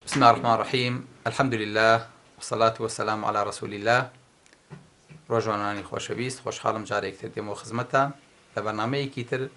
بسم الله الرحمن الرحيم. الحمد لله والصلاة والسلام على رسول الله. ڕۆژوانانی خۆشەویست، خۆشحاڵم جارێکتر دێمەوە خزمەتتان لە بەرنامەیەکی تر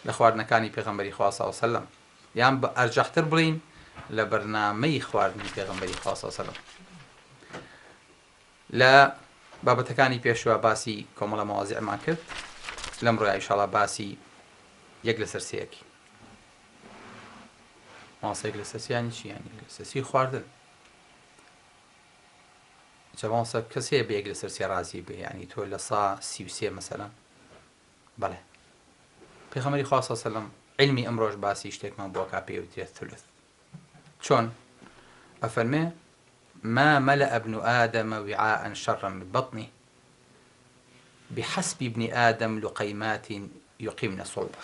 لە خواردنەکانی پێغەمبەری خوا صلی الله علیه و سلم، یان بە ئەرجەحتر بڵین لە بەرنامەی خواردنی پێغەمبەری خوا صلی الله علیه و سلم. لە بابەتەکانی پێشوە باسی کۆمەڵە مەواضیعمان کرد. لەمڕۆ ئینشاءالله باسی یەک لەسەر سێیەکی. ماسەیەک لەسەر سێیانی چی؟ یانی لەسەر سێی خواردن. جەماسە کەسێ بە یەک لەسەر سێ ڕازی بێ، یانی تۆ لە 133 مەسەلەن. بەڵێ پێغەمبەری خوا صلی الله علیه و سلم علمی ئەمڕۆژ باسی شتێکمان بۆ کا پێوترێت ثلث. چۆن؟ ئەفەرمێ ما ملأ ابن آدم وعاء شرا من بطنه بحسب ابن آدم لقيمات يقيمن صلبه.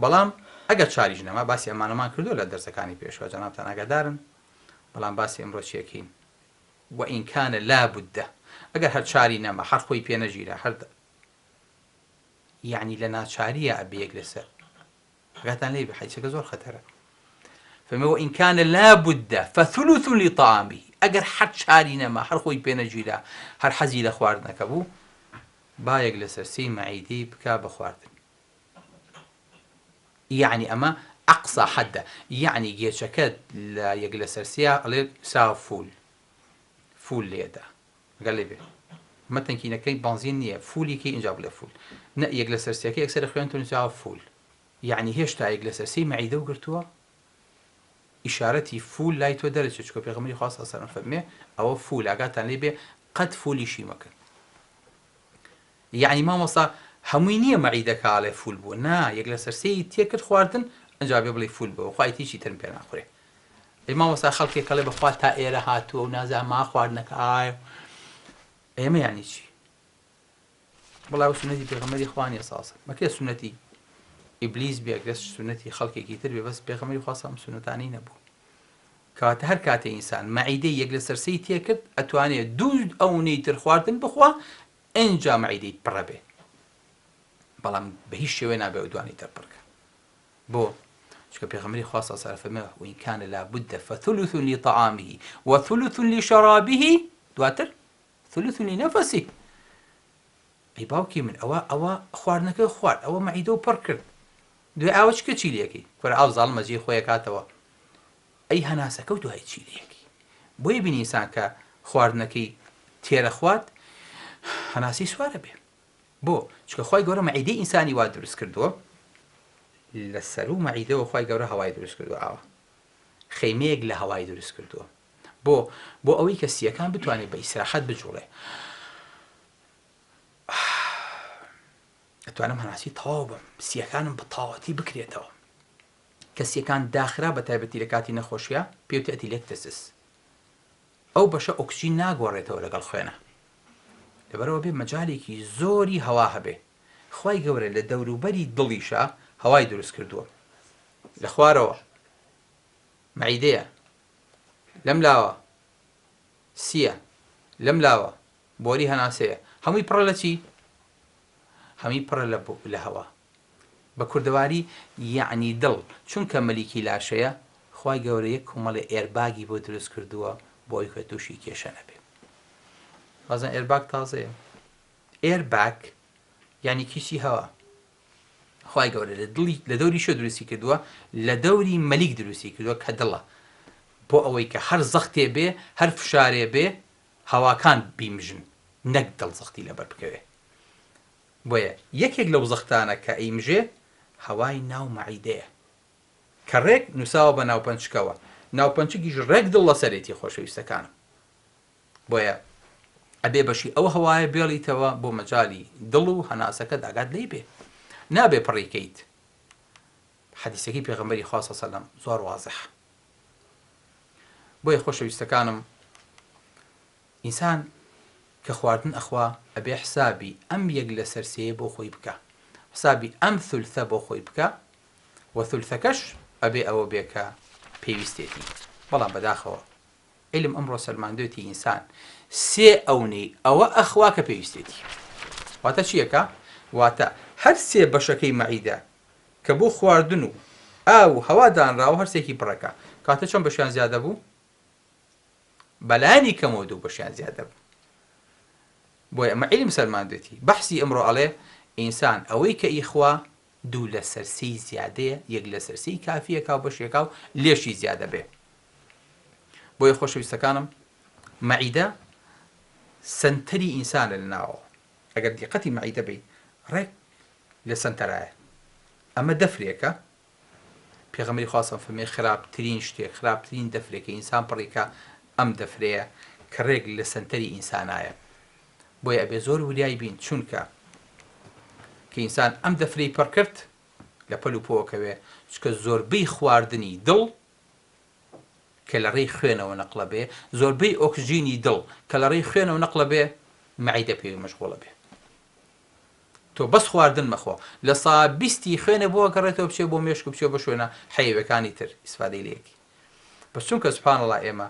بەڵام ئەگەر چاریش نەما باسی ئەمانەمان کردو لە دەرسەکانی پێشوە، جەنابتان ئاگادارن. بەڵام باسی ئەمڕۆ چیەکەین؟ وإن كان لا بد، ئەگەر هەر چاری نەما، هەر خۆی پێ نەژیرە، هەر یعنی لە ناچاریە ئەبێ یەک لەسەر. ئاگاتان لێ بێ حەدیسەکە زۆر خەتەرە. فما وإن كان لا بد فثلث لطعامه، ئەگەر هەر چاری نەما، هەر خۆی پێ نەژیرە، هەر حەزی لە خواردنەکە بوو، با یەک لەسەر سێی مەعیدەی بکا بە خواردن. یعنی ئەمە ئەقسا حەدە، یعنی گێچەکەت لە یەک لەسەر سێیە ئەڵێ ساوە فول لێدا. ئەگەر لێ بێ مەتەنکینەکەی بەنزین نییە، فولیکەی اینجا بڵێ فول، نە یەک لەسەر سێەکە یەکسەر خوێنتون ساوە فول، یعنی هێشتا یەک لەسەر سێی مەعیدە و گرتووە. ئیشارەتی فول لای تۆ دەرەچێت، چکە پێغەمبەری خوا صلی الله علیه و سلم فەرمێ ئەوە فول، ئاگاتان لێ بێ قەت فولیشی مەکەن. یعنی مامۆستا هەمووی نییە مەعیدەکە ئاڵێ فول بوو، نا یەک لەسەر سێی تێکرد خواردن ئەنجا بێ بڵێ فول بووە، خوای تیشی ترم پێ ناخورێ. مامۆستا خەڵکێک کەڵێ بەخوا تا ئێرە هاتووە و نازانم ما خواردنەکە ئایە. ئێمە یانی چی؟ بڵاو سنەتی پێغەمبەری خوا نییە صلی الله علیه و سلم. مەکرێ سنەتی ئیبلیس بێ، ئەگەر سنەتی خەڵکێکی تر بێ، بەس پێغەمبەری خوا صلی الله علیه و سلم سنەتانی نەبوو. کەواتە هەر کاتێ ئینسان مەعیدەی یەک لەسەر سێی تێکرد، ئەتوانێت دوو ئەوەی تر خواردن بخوا، ئەنجا مەعیدەی پڕە بێ. بەڵام بە هیچ شێوەیە نابێ دوانی تر پڕکە. بۆ؟ چکە پێغەمبەری خوا صلی الله علیه و سلم فەرمێ وإن كان لا بد فثلث لطعامه وثلث لشرابه، دواتر ثلث لنفسه. ئەی باوکی من ئەوە خواردنەکە خوارد، ئەوە مەعیدە و پڕ کرد، دوای ئاوە چکە چی لێکی؟ کورە ئاو زاڵ مەجێ خۆی کاتەوە، ئەی هەناسەکە و دوای چی لێکی؟ بۆیە بینی ئینسان کە خواردنەکەی تێرە خوارد هەناسی سوارە بێ. بۆ؟ چکە خوای گەورە مەعیدەی ئینسانی وا دروست کردووە، لەسەر و مەعیدەوە خوای گەورە هەوای دروست کردووە، ئاوە خەیمەیەک لە هەوای دروست کردووە. بۆ ئەوەی کە سیەکان بتوانێت بە ئیسراحەت بجوڵێ. ئەتوانم هەناسی تەواو بم، سیەکانم بە تاواتی بکرێتەوە. کە سیەکان داخرا بە تایبەتی لە کاتی نەخۆشیە پێوتێ ئەتیلێکتسس، ئەو بەشە ئۆکسجین ناگۆڕێتەوە لەگەڵ خوێنە، لەبەرەوە بێ مەجالێکی زۆری هەوا هەبێ. خوای گەورە لە دەوروبەری دڵیشە هەوای دروست کردووە، لە خوارەوە مەعیدەیە، لەم لاوە سیە، لەم لاوە بۆری هەناسەیە، هەمووی پڕە لە چی؟ هەمووی پڕە لە هەوا. بە کوردەواری یعنی دڵ، چونکە مەلیکی لاشەیە، خوای گەورە یەک کۆمەڵی ئێرباگی بۆ دروست کردووە بۆ ئەوی کە تووشی کێشە نەبێ. بازن ئێرباگ تازەیە. ئێرباگ یعنی کیسی هەوا. خوای گەورە لە دەوری شۆ دروستی کردووە، لە دەوری مەلیک دروستی کردووە کە دڵە، بۆ ئەوەی کە هەر زەختێ بێ، هەر فشارێ بێ، هەواکان بیمژن، نەک دڵ زەختی لەبەر بکەوێ. بۆیە یەکێک لەو زەختانە کە ئەیمژێ هەوای ناو مەعیدەیە کە ڕێک نووساوە بە ناوپەنچکەوە ناوپەنچکیش ڕێک دڵ لە سەرێتی خۆشەویستەکانم بۆیە ئەبێ بەشی ئەو هەوایە بێڵیتەوە بۆ مەجای دڵ و هەناسەکە داگات لێی بێ نابێ پڕیکەیت حەدیسەکەی پێغەمبەری خوا سەڵلەڵەهو عەلەیهی وسەلەم زۆر وازح بۆیە خۆشەویستەکانم ئینسان کە خواردن ئەخوا ئەبێ حسابی ئەم یەک لە سەرسەیە بۆ خۆی بکە حسابی ئەم ثولثە بۆ خۆی بکە و ثولثەکەش ئەبێ ئەوە بێکە پێویستێتی بەڵام بەداخەوە علم ئەمڕۆ سەرماندوێتی ئینسان سێ ئەونەی ئەوە ئەخوا کە پێویستێتی واتە چیەکە؟ واتە هەر سێ بەشەکەی مەعیدە کە بۆ خواردن و ئاو هەوا دانراوە هەرسێکی پڕەکە کاتە چۆن بەشیان زیادە بوو؟ بەلایانی کەمەوە دوو بەشیان زیادە بوو بۆیە ئەمە علم سەرماندوێتی بەحسی ئەمڕۆ ئەڵێ ئینسان ئەوەی کە ئیخوا دوو لە سەرسەی زیادەیە یەک لە سەرسەی کافیەکە و بەشێکا و لێشی زیادە بێ بۆیە خۆشەویستەکانم مەعیدە سنتەری ئینسانە لە ناوەوە ئەگەر دیقەتی مەعیدە بێ ڕێک لە سنتەرایە ئەمە دەفرێکە پێغەمبەری خوا سەڵلەڵەهو عەلەیهی وسەلەم فەرمێ خراپترین شتێک خراپترین دەفرێکە ئینسان پڕیکە ئەم دەفرەیە کە ڕێک لە سنتەری ئینسانایە بۆیە ئەبێ زۆر وریای بین چونکە کە ئینسان ئەم دەفرەی پڕ کرد لە پەل و پۆکەوێ چکە زۆربەی خواردنی دڵ کە لە ڕێی خوێنەوە نەقڵە بێ زۆربەی ئۆکسجینی دڵ کە لە ڕێی خوێنەوە نەقڵە بێ مەعیدە پێوی مەشغوڵە بێ تۆ بەس خواردن مەخۆ لە سا 20 خوێنە بۆ گەڕێتەوە بچێ بۆ مێشک و بچێ بە شوێنە حەیوەکانی تر ئیسفادەی لەیەکی بەس چونکە سوبحانەڵڵا ئێمە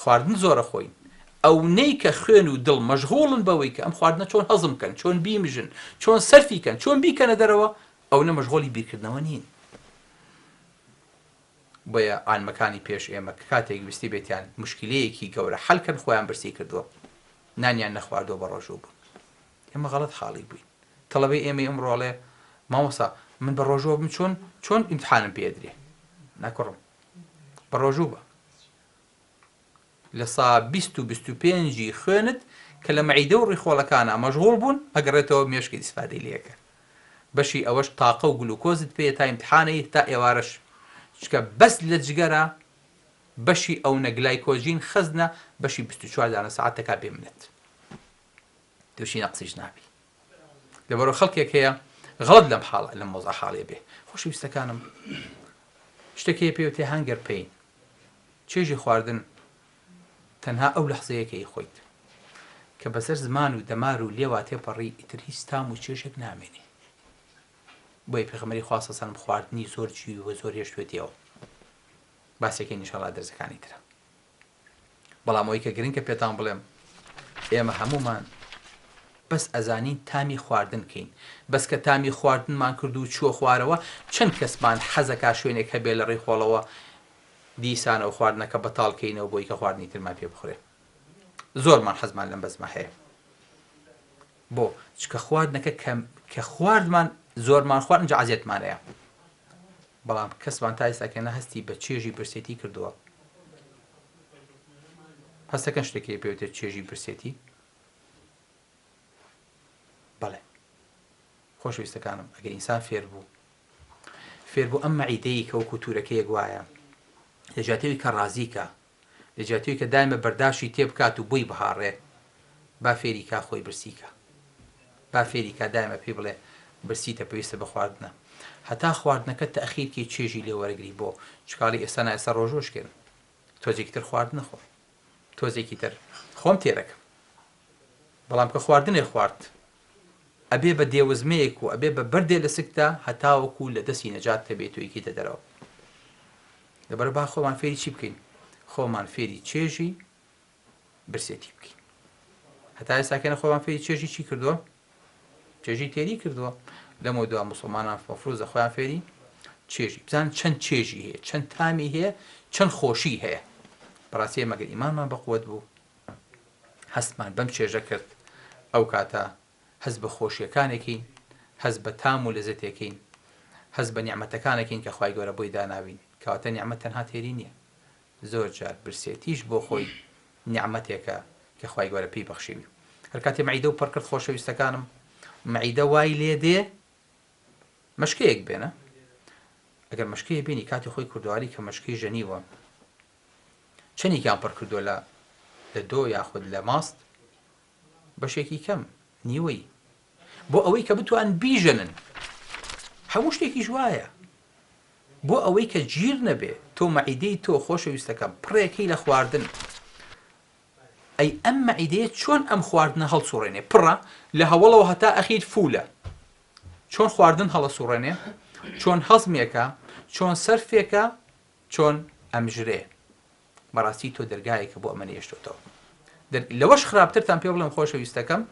خواردن زۆرە خۆین ئەونەی کە خوێن و دڵ مەشغوڵن بەوەی کە ئەم خواردنە چۆن هەزم کەن چۆن بیمژن چۆن سەرفی کەن چۆن بیکەنە دەرەوە ئەونە مەشغوڵی بیرکردنەوە نین بۆیە ئانمەکانی پێش ئێمە کاتێک ویستی بێتیان مشکلەیەکی گەورە حەلکەن خۆیان برسی کردووە نانیان نەخواردەوە بە ڕۆژوو بوون ئێمە غەڵەت حاڵی بووین تەڵەبەی ئێمەی ئەمڕۆڵێ مامۆستا من بە ڕۆژوو بم چۆن ئیمتحانم پێدرێ ناکڕم بە ڕۆژوو بە لە سا 20 و 25 خوێنت کە لە مەعیدە و ڕیخۆڵەکانە مەشغوڵ بوون ئەگەڕێتەوە مێشکی ئیسفادەی لێەکە بەشی ئەوەش تاقە و گلوکۆزت پێ تا ئیمتحانەی تا ئێوارەش چکە بەس لە جگەرە بەشی ئەو نەگلایکۆژین خەزنە بەشی 24 دانە سەعاتەکە بێ منێت تووشی نەقسیش نابی لەبەرەوە خەڵکێک هەیە غەڵەت لەم مۆزە حاڵێ بێ خۆشەویستەکانم شتێکی پێوتێ هەنگەر پێین چێژی خواردن تەنها ئەو لەحزەیەکەی خۆیت کە بەسەر زمان و دەمار و لێوا تێپەڕی ئیتر هیچ تام و چێژێک نامێنێ بۆیە پێغەمبەری خوا سەڵلەڵلەهو عەلەیهی وسەلەم خواردنی زۆر جووی و زۆر هێشتوێتیەوە باسێکی ئینشاڵڵا دەرزەکانی ترە بەڵام ئەوەی کە گرنگکە پێتان بڵێم ئێمە هەمومان بەس ئەزانین تامی خواردن کەین بەس کە تامی خواردنمان کرد و چووە خوارەوە چەند کەسمان حەزەکا شوێنێک هەبێ لە ڕێخۆڵەوە دیسان ئەو خواردنەکە بەتاڵکەینەوە بۆی کە خواردنی ترمان پێ بخورێ زۆرمان حەزمان لەم بەزمە هەیە بۆ چکە خواردنەکە کە خواردمان زۆرمان خوارد ئەنجا عەزیەتمانەیە بەڵام کەسمان تا ئێستاکەنە هەستی بە چێژی برسێتی کردووە هەستەکەن شتێکی پێوتێت چێژی برسێتی بەڵێ خۆشەویستەکانم ئەگەر ئینسان فێر بوو ئەم مەعیدەی کە وەکو تورەکەیەک وایە لە جاتەوەی کە ڕازیکە لە جاتەوەی کە دایمە بەرداشتی تێبکات و بووی بهاڕێ با فێری کا خۆی برسیکە با فێری کا دایمە پێی بڵێ برسیتە پێویستە بە خواردنە هەتا خواردنەکە تەخیرکی چێژی لێ وەرەگری بۆ چکاڵی ئێستا ڕۆژۆشکردن تۆزێکی تر خواردن نەخۆ تۆزێکی تر خۆم تێرەکەم بەڵام کە خواردنێ خوارد ئەبێ بە دێوزمەیەک و ئەبێ بە بەردێ لە سکتا هەتاوەکو لە دەستی نەجات دەبێت و یەکیتە دەرەوە لەبەر با خۆمان فێری چی بکەین خۆمان فێری چێژی برسێتی بکەین هەتا ئێستاکەنە خۆمان فێری چێژی چی کردووە چێژی تێری کردووە لەمە دووە موسڵمانان مەفروزە خۆیان فێری چێژی بزانن چەند چێژی هەیە چەند تامی هەیە چەند خۆشی هەیە بەڕاستی مەگەر ئیمانمان بەقووەت بوو هەستمان بەم چێژە کرد ئەو کاتە هەز بە خۆشیەکانێکین هەز بە تام و لەزەتێکین هەز بە نیعمەتەکانێکین کە خوای گەورە بۆی داناوین کەواتە نیعمەت تەنها تێری نییە زۆر جار برسێتیش بۆ خۆی نیعمەتێکە کە خوای گەورە پێی بەخشیوی هەر کاتێ مەعیدە و پڕ کرد خۆشەویستەکانم مەعیدە وای لێ دێ مەشکەیەک بێنە ئەگەر مەشکەیە بینی کاتی خۆی کردوواری کە مەشکەی ژەنیوە چەندێکیان پڕ کردووە لە دۆ یاخود لە ماست بەشێکی کەم نیوەی بۆ ئەوەی کە بتوان بیژەنن هەموو شتێکی وایە بۆ ئەوەی کە گیر نەبێ تۆ مەعیدەی تۆ خۆشەویستەکەم پڕێکەی لە خواردن ئەی ئەم مەعیدەیە چۆن ئەم خواردنە هەڵسوڕێنێ پڕە لە هەوڵەوە هەتا ئەخیر فولە چۆن خواردن هەڵەسوڕێنێ چۆن هەزمێکە چۆن سەرفێکە چۆن ئەمژرێ بەڕاستی تۆ دەرگایەکە بۆ ئەمە نێشتۆتەوە لەوەش خراپترتان پێ بڵم خۆشەویستەکەم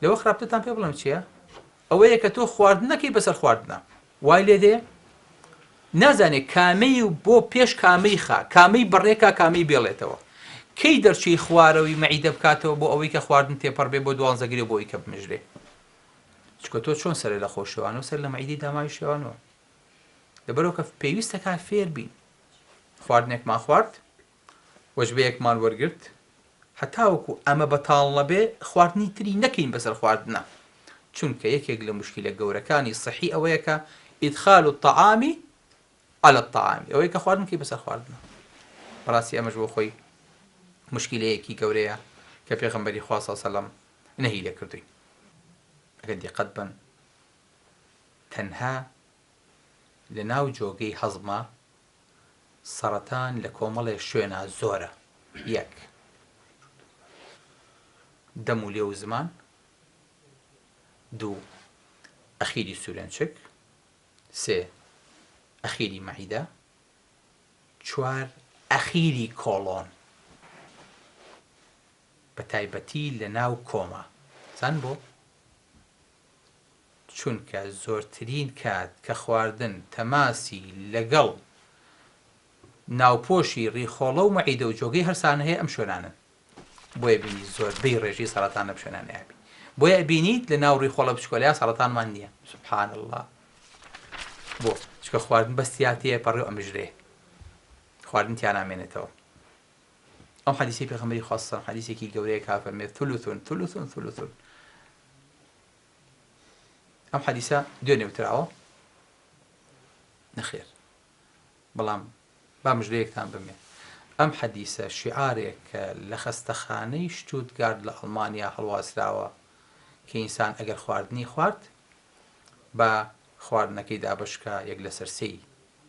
لەوە خراپترتان پێ بڵم چییە ئەوەیە کە تۆ خواردنەکەی بەسەر خواردنە وای لێ دێ نازانێت کامەی و بۆ پێش کامەی خا کامەی بڕێکا کامەی بێڵێتەوە کەی دەرچی خوارەوەی مەعیدە بکاتەوە بۆ ئەوەی کە خواردن تێپەڕ بێ بۆ 12 گرێ بۆ ئەوەی کە بمژرێ چکە تۆ چۆن سەرێ لە خۆشەوانەوە سەر لە مەعیدەی داماوی شێوانەوە لەبەرەوە کە پێویستە کا فێر بین خواردنێکمان خوارد وەجبەیەکمان وەرگرت هەتاوەکو ئەمە بەتاڵ نەبێ خواردنی تری نەکەین بەسەر خواردنە چونکە یەکێک لە مشکلە گەورەکانی سەحی ئەوەیە کە ئیدخال الطعام على الطعام ئەوەی کە خواردن کەی بەسەر خواردنە بەڕاستی ئەمەش بۆ خۆی مشکلەیەکی گەورەیە کە پێغەمبەری خوا صلی الله علیه و سلم نەهی لێ کردووی ئەگەر دیقەت بن تەنها لە ناو جۆگەی هەزمە سەرەتان لە کۆمەڵێک شوێنە زۆرە یەک دەم و لێ و زمان دوو ئەخیری سوورێنچک سێ ئەخیری مەعیدە چوار ئەخیری کۆڵۆن بە تایبەتی لە ناو کۆمە زان بۆ چونکە زۆرترین کات کە خواردن تەماسی لەگەڵ ناوپۆشی ڕیخۆڵە و مەعیدە و جۆگەی هەرسانە هەیە ئەم شوێنانن بۆیە بینی زۆربەی ڕێژی سەرەتان لەم شوێنانەیە بی بۆیە بینیت لە ناو ڕیخۆڵە بچکۆلەیە سەرەتانمان نییە سوبحان الله بۆ چکە خواردن بەستیاتەیە پەڕێ و ئەمژرێ خواردن تیان نامێنێتەوە ئەم حەدیسی پێغەمبەری خوا سەڵ حەدیسێکی گەورەیە کا فەرمێت ثلث ئەم حەدیسە دوێنێ وتراوە نەخێر بەڵام با مژدەیەکتان بمێ ئەم حەدیسە شیعارێک کە لە خەستەخانەی شتوتگارت لە ئەڵمانیا هەڵواسراوە کە ئینسان ئەگەر خواردنی خوارد بە خواردنەکەی دابشکە یەک لەسەر سێی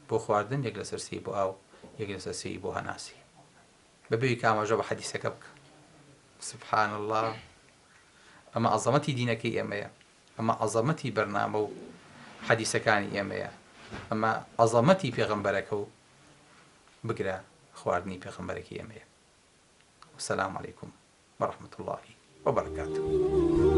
بۆ خواردن یەک لەسەر سێی بۆ ئاو یەک لەسەر سێی بۆ هەناسی بەبێ کە ئاماژە بە حەدیسەکە بکە سبحان الله ئەمە عەزەمەتی دینەکەی ئێمەیە ئەمە عەزەمەتی بەرنامە و حەدیسەکانی ئێمەیە ئەمە عەزەمەتی پێغەمبەرەکە و بگرە خواردنی پێغەمبەرێکی ئێمەیە والسلام عەلەیکوم وەرەحمەتوڵڵاهی وبەرەکاتوه